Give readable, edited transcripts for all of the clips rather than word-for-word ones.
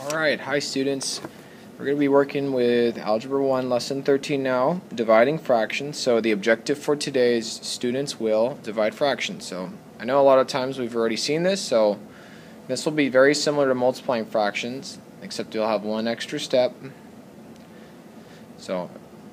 Alright, hi students. We're going to be working with Algebra 1, Lesson 13 now, dividing fractions. So the objective for today is students will divide fractions. So I know a lot of times we've already seen this, so this will be very similar to multiplying fractions, except you'll have one extra step. So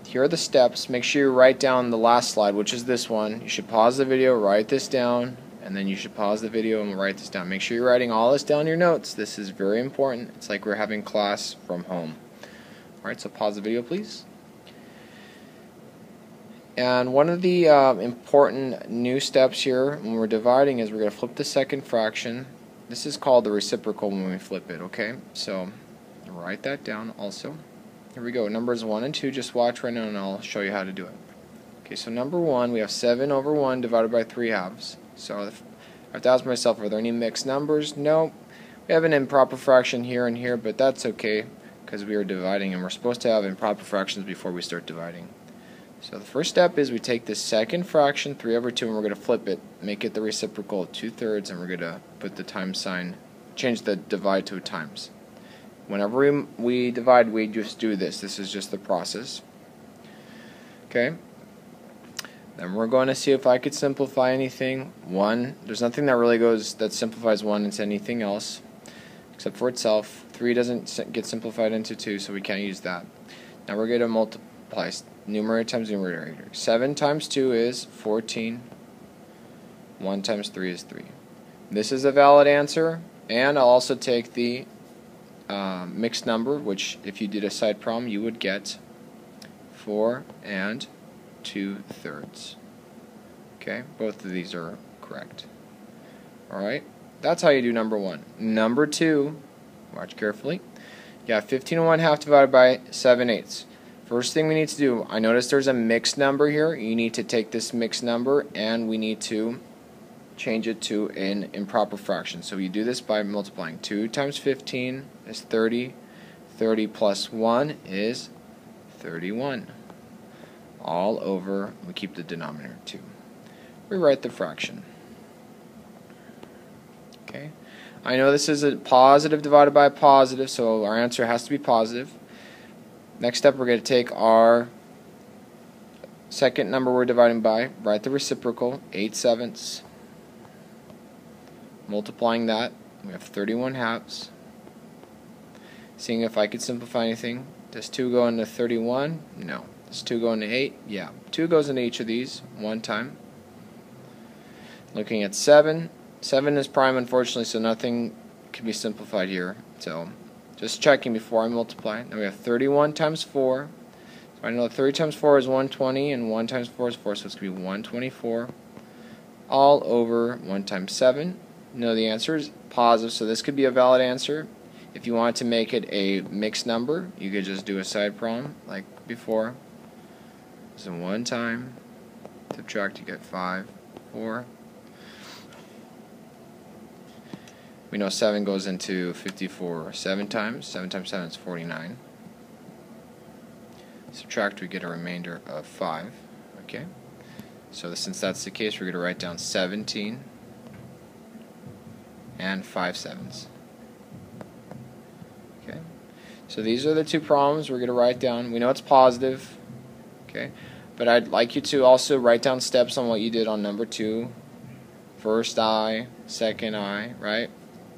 here are the steps. Make sure you write down the last slide, which is this one. You should pause the video, write this down, and then you should pause the video and write this down. Make sure you're writing all this down in your notes. This is very important. It's like we're having class from home. Alright, so pause the video, please. And one of the important new steps here when we're dividing is we're going to flip the second fraction. This is called the reciprocal when we flip it, okay? So write that down also. Here we go. Numbers 1 and 2, just watch right now and I'll show you how to do it. Okay, so number 1, we have 7 over 1 divided by 3 halves. So I have to ask myself, are there any mixed numbers? No. We have an improper fraction here and here, but that's okay because we are dividing, and we're supposed to have improper fractions before we start dividing. So the first step is we take the second fraction, 3 over 2, and we're going to flip it, make it the reciprocal of 2/3, and we're going to put the times sign, change the divide to a times. Whenever we divide, we just do this. This is just the process. Okay? Then we're going to see if I could simplify anything. 1, there's nothing that really that simplifies 1 into anything else except for itself. 3 doesn't get simplified into 2, so we can't use that. Now we're going to multiply numerator times numerator. 7 times 2 is 14. 1 times 3 is 3. This is a valid answer, and I'll also take the mixed number, which if you did a side problem you would get 4 and 2/3. Okay, both of these are correct. Alright, that's how you do number 1. Number 2, watch carefully. You have 15 and 1/2 divided by 7/8. First thing we need to do, I notice there's a mixed number here. You need to take this mixed number and we need to change it to an improper fraction. So we do this by multiplying. 2 times 15 is 30. 30 plus 1 is 31. All over, we keep the denominator 2. We write the fraction. Okay. I know this is a positive divided by a positive, so our answer has to be positive. Next step, we're going to take our second number we're dividing by, write the reciprocal, 8/7. Multiplying that, we have 31 halves. Seeing if I could simplify anything. Does 2 go into 31? No. Does 2 go into 8? Yeah. 2 goes into each of these one time. Looking at 7. 7 is prime, unfortunately, so nothing can be simplified here. So just checking before I multiply. Now we have 31 times 4. So I know 30 times 4 is 120, and 1 times 4 is 4, so it's going to be 124. All over 1 times 7. No, the answer is positive, so this could be a valid answer. If you want to make it a mixed number, you could just do a side problem like before. So 1 time, subtract, you get 5, 4. We know 7 goes into 54 7 times. 7 times 7 is 49. Subtract, we get a remainder of 5. Okay. So since that's the case, we're going to write down 17 and 5/7. Okay. So these are the two problems we're going to write down. We know it's positive. Okay. But I'd like you to also write down steps on what you did on number 2. First I, second I, right?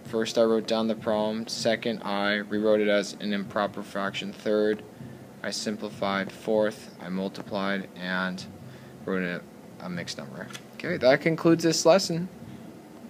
First I wrote down the problem. Second I rewrote it as an improper fraction. Third I simplified. Fourth I multiplied and wrote a mixed number. Okay, that concludes this lesson.